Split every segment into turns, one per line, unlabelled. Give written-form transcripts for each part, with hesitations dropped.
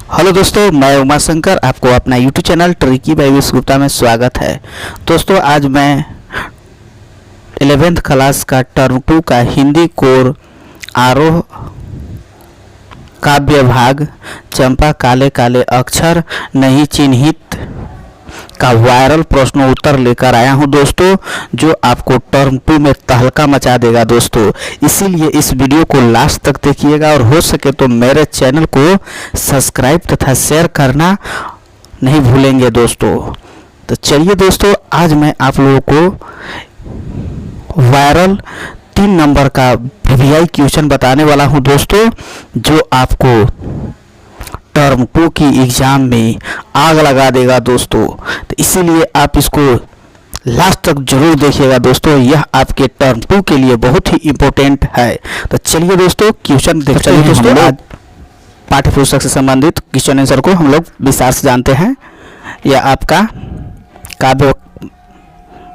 Hello दोस्तों, मैं उमा शंकर, आपको अपना YouTube channel tricky by Vish Gupta में स्वागत है। दोस्तों, आज मैं 11th क्लास का टर्म 2 का हिंदी कोर आरोह काव्य भाग चंपा काले काले अक्षर नहीं चिन्हित का वायरल प्रश्न उत्तर लेकर आया हूं दोस्तों, जो आपको टर्म 2 में तहलका मचा देगा दोस्तों। इसीलिए इस वीडियो को लास्ट तक देखिएगा और हो सके तो मेरे चैनल को सब्सक्राइब तथा शेयर करना नहीं भूलेंगे दोस्तों। तो चलिए दोस्तों, आज मैं आप लोगों को वायरल 3 नंबर का वीवीआई क्वेश्चन बताने वाला हूं दोस्तों, जो आपको टर्म 2 की एग्ज़ाम में आग लगा देगा दोस्तों। तो इसीलिए आप इसको लास्ट तक जरूर देखिएगा दोस्तों, यह आपके टर्म 2 के लिए बहुत ही इम्पोर्टेंट है। तो चलिए दोस्तों, क्वेश्चन देखते हैं दोस्तों। आज पाठ्य पुस्तक से संबंधित क्वेश्चन आंसर को हम लोग विस्तार से जानते हैं। यह आपका काव्य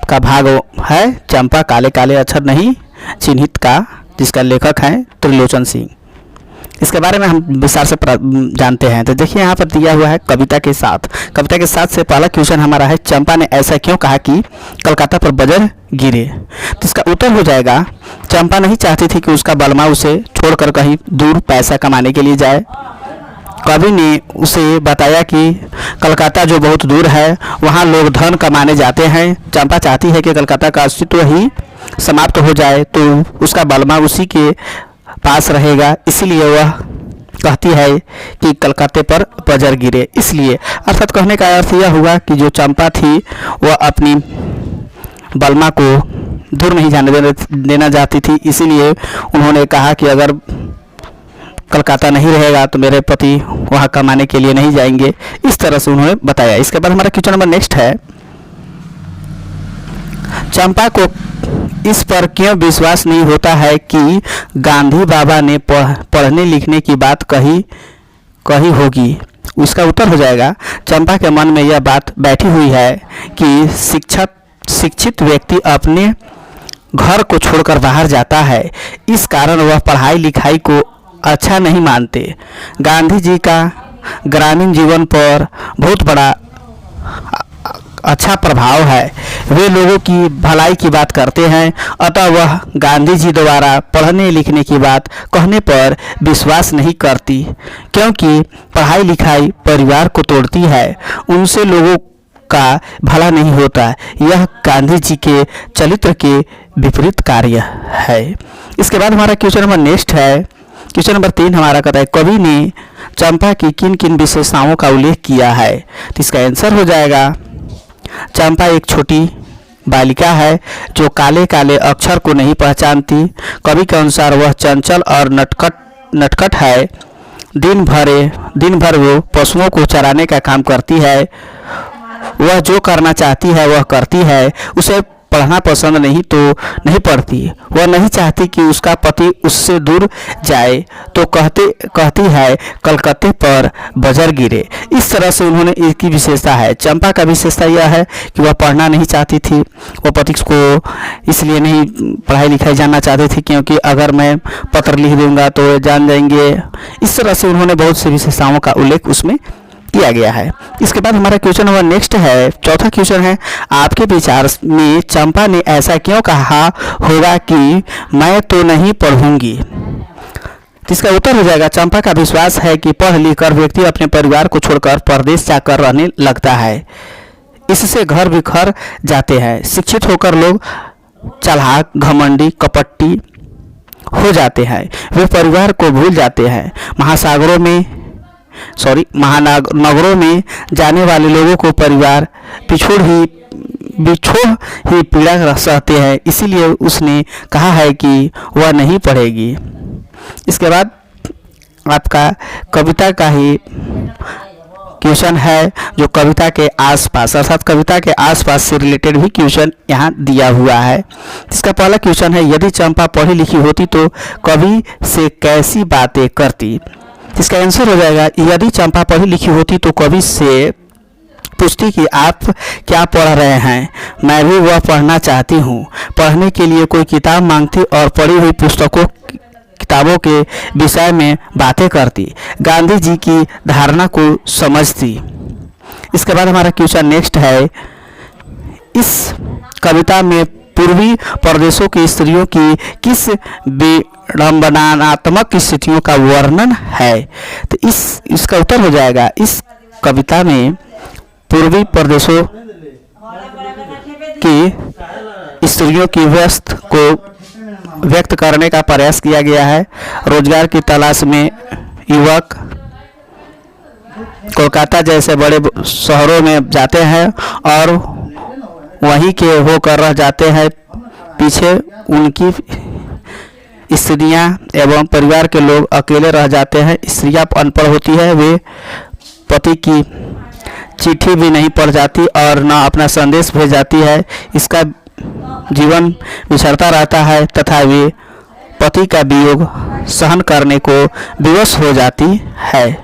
का भाग है चंपा काले काले अक्षर नहीं चिन्हित का, जिसका लेखक है त्रिलोचन सिंह। इसके बारे में हम विस्तार से जानते हैं। तो देखिए, यहाँ पर दिया हुआ है कविता के साथ। कविता के साथ से पहला क्वेश्चन हमारा है, चंपा ने ऐसा क्यों कहा कि कलकत्ता पर बजर गिरे। तो इसका उत्तर हो जाएगा, चंपा नहीं चाहती थी कि उसका बलमा उसे छोड़कर कहीं दूर पैसा कमाने के लिए जाए। कवि ने उसे बताया कि कलकत्ता जो बहुत दूर है, वहाँ लोग धन कमाने जाते हैं। चंपा चाहती है कि कलकत्ता का अस्तित्व ही समाप्त हो जाए, तो उसका बलमा उसी के पास रहेगा। इसलिए वह कहती है कि कलकत्ते पर बजर गिरे। इसलिए अर्थात कहने का अर्थ यह हुआ कि जो चंपा थी वह अपनी बलमा को दूर नहीं जाने देना चाहती थी। इसीलिए उन्होंने कहा कि अगर कलकत्ता नहीं रहेगा तो मेरे पति वहाँ कमाने के लिए नहीं जाएंगे। इस तरह से उन्होंने बताया। इसके बाद हमारा क्वेश्चन नंबर नेक्स्ट है, चंपा को इस पर क्यों विश्वास नहीं होता है कि गांधी बाबा ने पढ़ने लिखने की बात कही होगी। उसका उत्तर हो जाएगा, चंपा के मन में यह बात बैठी हुई है कि शिक्षित व्यक्ति अपने घर को छोड़कर बाहर जाता है, इस कारण वह पढ़ाई लिखाई को अच्छा नहीं मानते। गांधी जी का ग्रामीण जीवन पर बहुत बड़ा अच्छा प्रभाव है। वे लोगों की भलाई की बात करते हैं, अतः वह गांधी जी द्वारा पढ़ने लिखने की बात कहने पर विश्वास नहीं करती, क्योंकि पढ़ाई लिखाई परिवार को तोड़ती है, उनसे लोगों का भला नहीं होता। यह गांधी जी के चरित्र के विपरीत कार्य है। इसके बाद हमारा क्वेश्चन नंबर नेक्स्ट है, क्वेश्चन नंबर 3 हमारा कहता है, कवि ने चंपा की किन किन विशेषताओं का उल्लेख किया है। तो इसका आंसर हो जाएगा, चंपा एक छोटी बालिका है जो काले काले अक्षर को नहीं पहचानती। कवि के अनुसार वह चंचल और नटखट है। दिन भर वो पशुओं को चराने का काम करती है। वह जो करना चाहती है वह करती है। उसे पढ़ना पसंद नहीं तो नहीं पढ़ती। वह नहीं चाहती कि उसका पति उससे दूर जाए, तो कहती है कलकत्ते पर बजर गिरे। इस तरह से उन्होंने इसकी विशेषता है। चंपा का विशेषता यह है कि वह पढ़ना नहीं चाहती थी। वह पति को इसलिए नहीं पढ़ाई लिखाई जानना चाहती थी, क्योंकि अगर मैं पत्र लिख दूंगा तो जान जाएंगे। इस तरह से उन्होंने बहुत सी विशेषताओं का उल्लेख उसमें किया गया है। इसके बाद हमारा क्वेश्चन नंबर नेक्स्ट है, चौथा क्वेश्चन है, आपके विचार में चंपा ने ऐसा क्यों कहा होगा कि मैं तो नहीं पढ़ूंगी। इसका उत्तर हो जाएगा, चंपा का विश्वास है कि पढ़ लिख कर व्यक्ति अपने परिवार को छोड़कर परदेश जाकर रहने लगता है। इससे घर बिखर जाते हैं। शिक्षित होकर लोग चालाक, घमंडी, कपटी हो जाते हैं। वे परिवार को भूल जाते हैं। महानगरों में जाने वाले लोगों को परिवार बिछोड़ ही पीड़ा सहते हैं। इसीलिए उसने कहा है कि वह नहीं पढ़ेगी। इसके बाद आपका कविता का ही क्वेश्चन है, जो कविता के आसपास अर्थात कविता के आसपास से रिलेटेड भी क्वेश्चन यहाँ दिया हुआ है। इसका पहला क्वेश्चन है, यदि चंपा पढ़ी लिखी होती तो कवि से कैसी बातें करती। इसका आंसर हो जाएगा, यदि चंपा पढ़ी लिखी होती तो कवि से पूछती कि आप क्या पढ़ रहे हैं, मैं भी वह पढ़ना चाहती हूँ। पढ़ने के लिए कोई किताब मांगती और पढ़ी हुई पुस्तकों किताबों के विषय में बातें करती, गांधी जी की धारणा को समझती। इसके बाद हमारा क्वेश्चन नेक्स्ट है, इस कविता में पूर्वी प्रदेशों की स्त्रियों की किस विडंबनात्मक स्थितियों का वर्णन है? तो इसका उत्तर हो जाएगा, इस कविता में पूर्वी प्रदेशों की स्त्रियों की व्यस्त को व्यक्त करने का प्रयास किया गया है। रोजगार की तलाश में युवक कोलकाता जैसे बड़े शहरों में जाते हैं और वहीं के होकर रह जाते हैं, पीछे उनकी स्त्रियां एवं परिवार के लोग अकेले रह जाते हैं। स्त्रियां अनपढ़ होती है, वे पति की चिट्ठी भी नहीं पढ़ जाती और न अपना संदेश भेज जाती है। इसका जीवन बिछड़ता रहता है तथा वे पति का वियोग सहन करने को विवश हो जाती है।